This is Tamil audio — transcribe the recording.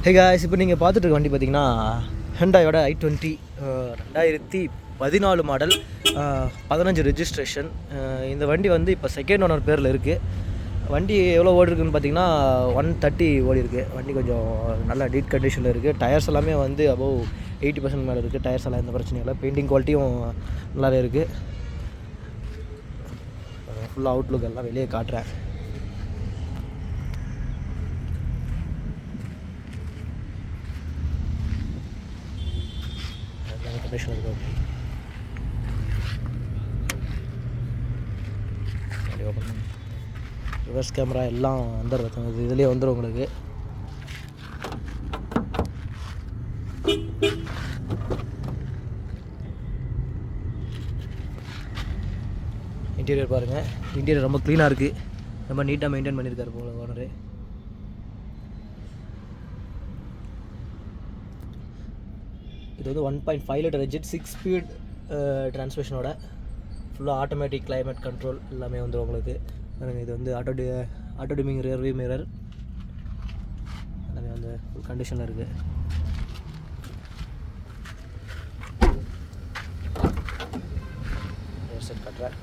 ஹே காய்ஸ், இப்போ நீங்கள் பார்த்துட்டு இருக்க வண்டி பார்த்தீங்கன்னா ஹுண்டாயோட i20 2014 மாடல், 15 ரெஜிஸ்ட்ரேஷன். இந்த வண்டி வந்து இப்போ செகண்ட் ஓனர் பேரில் இருக்குது. வண்டி எவ்வளோ ஓடி இருக்குன்னு பார்த்தீங்கன்னா 130 ஓடி இருக்குது. வண்டி கொஞ்சம் நல்ல நீட் கண்டிஷனில் இருக்குது. டயர்ஸ் எல்லாமே வந்து அபோவ் 80% மேலே இருக்குது. டயர்ஸ் எல்லாம் எந்த பிரச்சனையும் இல்லை. பெயிண்டிங் குவாலிட்டியும் நல்லாவே இருக்குது. ஃபுல்லாக அவுட்லுக் எல்லாம் வெளியே காட்டுறேன். கண்டிஷன் இருக்குது. ரிவர்ஸ் கேமரா எல்லாம் வந்துடுறது இதுலேயே வந்துடும் உங்களுக்கு. இன்டீரியர் பாருங்கள். இன்டீரியர் ரொம்ப க்ளீனாக இருக்குது. ரொம்ப நீட்டாக மெயின்டைன் பண்ணியிருக்காரு போல ஓனரு. இது வந்து 1.5 லிட்டர் என்ஜின், 6 ஸ்பீட் டிரான்ஸ்மிஷனோட ஃபுல்லாக ஆட்டோமேட்டிக் கிளைமேட் கண்ட்ரோல் எல்லாமே வந்துடும் உங்களுக்கு. இது வந்து auto dimming rear view mirror எல்லாமே வந்து ஃபுல் கண்டிஷனில் இருக்குது. செட் கட்டுறேன்.